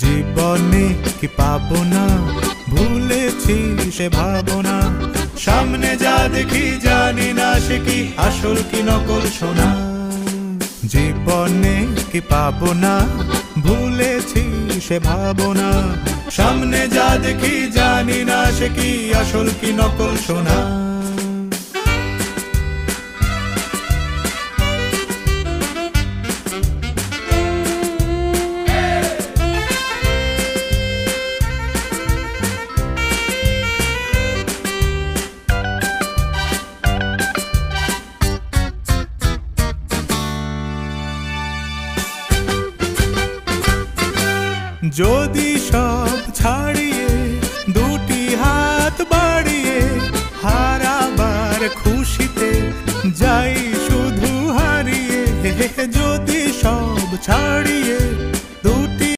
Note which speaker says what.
Speaker 1: জীবনে কি পাবো না, ভুলেছি সে ভাবনা। সামনে যা দেখি জানি না সে কি আসল কি নকল সোনা। জীবনে কি পাবো না, ভুলেছি সে ভাবনা। সামনে যা দেখি জানি না সে কি আসল কি নকল সোনা। যদি সব ছাড়িয়ে দুটি হাত বাড়িয়ে হারাবার খুশিতে যাই শুধু হারিয়ে। যদি সব ছাড়িয়ে